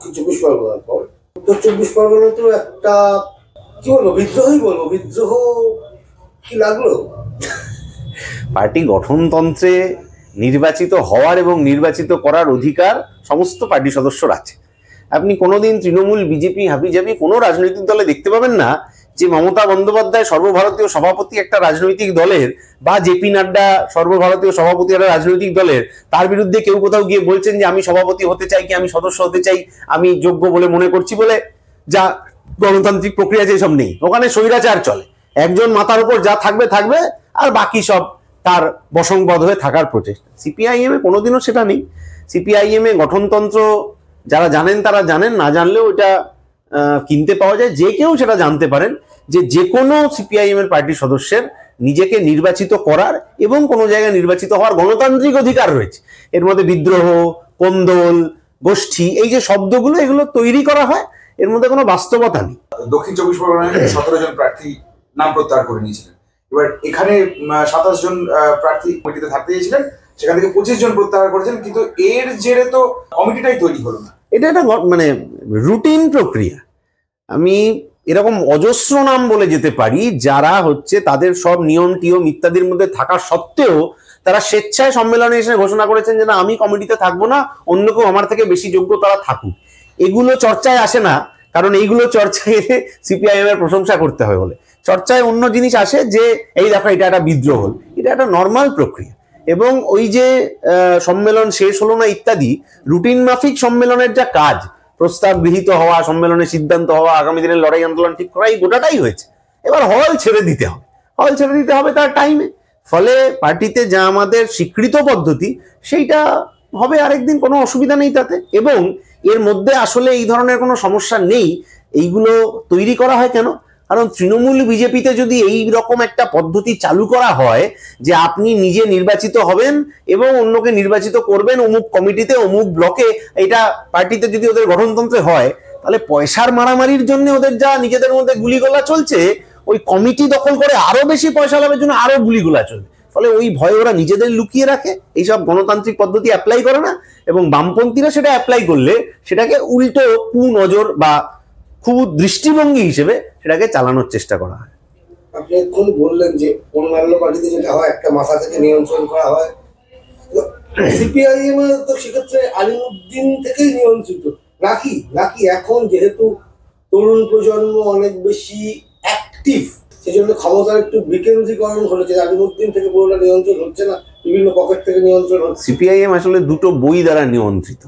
চব্বিশ পরগনার পর উত্তর চব্বিশ পরগনা তো একটা কি বলবো, বিদ্রোহই বলবো। বিদ্রোহ কি লাগলো? পার্টি গঠনতন্ত্রে নির্বাচিত হওয়ার এবং নির্বাচিত করার অধিকার সমস্ত পার্টি সদস্যর আছে। আপনি কোনোদিন তৃণমূল, বিজেপি, হাবিজাবি কোনো রাজনৈতিক দলে দেখতে পাবেন না যে মমতা বন্দ্যোপাধ্যায় সর্বভারতীয় সভাপতি একটা রাজনৈতিক দলের বা জেপি নাড্ডা সর্বভারতীয় সভাপতি একটা রাজনৈতিক দলের, তার বিরুদ্ধে কেউ কোথাও গিয়ে বলছেন যে আমি সভাপতি হতে চাই, কি আমি সদস্য হতে চাই, আমি যোগ্য বলে মনে করছি বলে। যা গণতান্ত্রিক প্রক্রিয়া যেসব নেই, ওখানে স্বৈরাচার চলে। একজন মাথার উপর যা থাকবে থাকবে, আর বাকি সব তার বশংবদ্ধ হয়ে থাকার প্রচেষ্টা। সিপিআইএম এ কোনোদিনও সেটা নেই। সিপিআইএম এ গঠনতন্ত্র যারা জানেন তারা জানেন, না জানলেও এটা কিনতে পাওয়া যায়, যে কেউ সেটা জানতে পারেন যে যে কোনো সিপিআইএম এর পার্টির সদস্যের নিজেকে নির্বাচিত করার এবং কোনো জায়গায় নির্বাচিত হওয়ার গণতান্ত্রিক অধিকার রয়েছে। এর মধ্যে বিদ্রোহ, কোন্দল, গোষ্ঠী, এই যে শব্দগুলো, এগুলো তৈরি করা হয়, এর মধ্যে কোনো বাস্তবতা নেই। দক্ষিণ চব্বিশ পরগনায় 17 জন প্রার্থী নাম প্রত্যাহার করে নিয়েছিলেন। এবার এখানে 27 জন প্রার্থী কমিটিতে থাকতে চেয়েছিলেন, সেখান থেকে 25 জন প্রত্যাহার করেছেন, কিন্তু এর জেরে তো কমিটিটাই তৈরি হলো না। এটা একটা মানে রুটিন প্রক্রিয়া। আমি এরকম অজস্র নাম বলে যেতে পারি যারা হচ্ছে তাদের সব নিয়ম টিয়ম ইত্যাদির মধ্যে থাকা সত্ত্বেও তারা স্বেচ্ছায় সম্মেলনে এসে ঘোষণা করেছেন যে না, আমি কমিটিতে থাকবো না, অন্য কেউ আমার থেকে বেশি যোগ্য তারা থাকুক। এগুলো চর্চায় আসে না, কারণ এইগুলো চর্চায় সিপিআইএম এর প্রশংসা করতে হয় বলে। চর্চায় অন্য জিনিস আসে, যে এই দেখো এটা একটা বিদ্রোহ, এটা একটা নর্মাল প্রক্রিয়া। এবং ওই যে সম্মেলন শেষ হলো না ইত্যাদি, রুটিন মাফিক সম্মেলনের যা কাজ, প্রস্তাব গৃহীত হওয়া, সম্মেলনে সিদ্ধান্ত হওয়া, আগামী দিনের লড়াই আন্দোলন ঠিক করা, এই গোটাটাই হয়েছে। এবার হল ছেড়ে দিতে হবে, হল ছেড়ে দিতে হবে তার টাইমে। ফলে পার্টিতে যা আমাদের স্বীকৃত পদ্ধতি, সেইটা হবে আরেকদিন, কোনো অসুবিধা নেই তাতে। এবং এর মধ্যে আসলে এই ধরনের কোনো সমস্যা নেই। এইগুলো তৈরি করা হয় কেন? কারণ তৃণমূল, বিজেপিতে যদি এই রকম একটা পদ্ধতি চালু করা হয় যে আপনি নিজে নির্বাচিত হবেন এবং অন্যকে নির্বাচিত করবেন অমুক কমিটিতে, অমুক ব্লকে, এটা পার্টিতে যদি ওদের গঠনতন্ত্রে হয়, তাহলে পয়সার মারামারির জন্য ওদের যা নিজেদের মধ্যে গুলিগোলা চলছে, ওই কমিটি দখল করে আরো বেশি পয়সা লাভের জন্য আরো গুলিগোলা চলবে। ফলে ওই ভয় ওরা নিজেদের লুকিয়ে রাখে, এইসব গণতান্ত্রিক পদ্ধতি অ্যাপ্লাই করে না। এবং বামপন্থীরা সেটা অ্যাপ্লাই করলে সেটাকে উল্টো কুনজর বা খুব দৃষ্টিভঙ্গি হিসেবে সেটাকে চালানোর চেষ্টা করা হয়। আপনি এখন বললেন যে অন্যান্য পার্টিতে যেটা হয় একটা মাথা থেকে নিয়ন্ত্রণ করা হয়, সিপিআইএম তো সেক্ষেত্রে আলিমুদ্দিন থেকেই নিয়ন্ত্রিত নাকি? নাকি এখন যেহেতু তরুণ প্রজন্ম অনেক বেশি অ্যাক্টিভ, সেজন্য ক্ষমতার একটু বিকেন্দ্রীকরণ হয়েছে, আলিমুদ্দিন থেকে পুরোটা নিয়ন্ত্রণ হচ্ছে না, বিভিন্ন পকেট থেকে নিয়ন্ত্রণ হচ্ছে। সিপিআইএম আসলে দুটো বই দ্বারা নিয়ন্ত্রিত,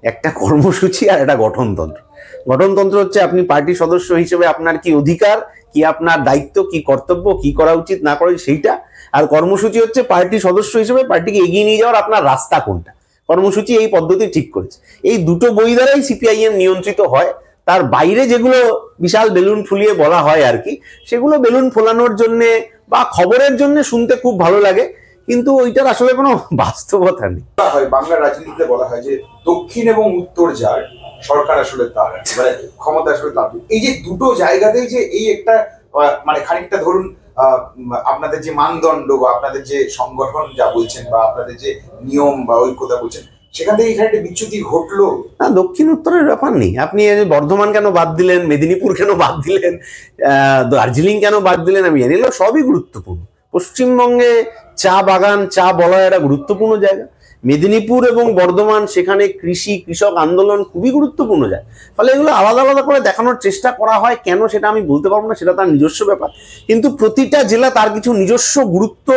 একটা কর্মসূচি আর একটা গঠনতন্ত্র। গঠনতন্ত্র হচ্ছে আপনি পার্টি সদস্য হিসেবে আপনার কি অধিকার, কি আপনার দায়িত্ব, কি কর্তব্য, কি করা উচিত না করা সেইটা। আর কর্মসূচি হচ্ছে পার্টি সদস্য হিসেবে পার্টিকে এগিয়ে নিয়ে যাওয়ার আপনার রাস্তা কোনটা। কর্মসূচি এই পদ্ধতি ঠিক করেছে। এই দুটো বই দ্বারাই সিপিআইএম নিয়ন্ত্রিত হয়। তার বাইরে যেগুলো বিশাল বেলুন ফুলিয়ে বলা হয় আর কি, সেগুলো বেলুন ফোলানোর জন্যে বা খবরের জন্য শুনতে খুব ভালো লাগে, কিন্তু ওইটার আসলে কোনো বাস্তবতা নেই। বাংলা রাজনীতিতে বলা হয় যে দক্ষিণ এবং উত্তর যার সরকার আসলে তার, মানে ক্ষমতা আসলে তার। এই যে দুটো জায়গাতেই যে এই একটা মানে খানিকটা ধরুন আপনাদের যে মানদণ্ড বা আপনাদের যে সংগঠন যা বলছেন বা আপনাদের যে নিয়ম বা ঐক্যতা বলছেন, সেখান থেকে এখানে একটা বিচ্যুতি ঘটলো না। দক্ষিণ উত্তরের ব্যাপার নেই। আপনি বর্ধমান কেন বাদ দিলেন, মেদিনীপুর কেন বাদ দিলেন, দার্জিলিং কেন বাদ দিলেন, আমি জানি, এগুলো সবই গুরুত্বপূর্ণ। পশ্চিমবঙ্গে চা বাগান, চা বলয় একটা গুরুত্বপূর্ণ জায়গা। মেদিনীপুর এবং বর্ধমান, সেখানে কৃষি, কৃষক আন্দোলন খুবই গুরুত্বপূর্ণ জায়গা। ফলে এগুলো আলাদা আলাদা করে দেখানোর চেষ্টা করা হয়, কেন সেটা আমি বলতে পারবো না, সেটা তার নিজস্ব ব্যাপার। কিন্তু প্রতিটা জেলা তার কিছু নিজস্ব গুরুত্ব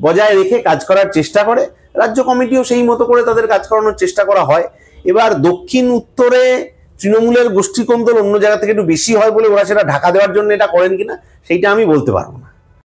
বজায় রেখে কাজ করার চেষ্টা করে। রাজ্য কমিটিও সেই মতো করে তাদের কাজ করানোর চেষ্টা করা হয়। এবার দক্ষিণ উত্তরে তৃণমূলের গোষ্ঠী কোন্দল অন্য জায়গা থেকে একটু বেশি হয় বলে ওরা সেটা ঢাকা দেওয়ার জন্য এটা করেন কিনা, সেইটা আমি বলতে পারবো না।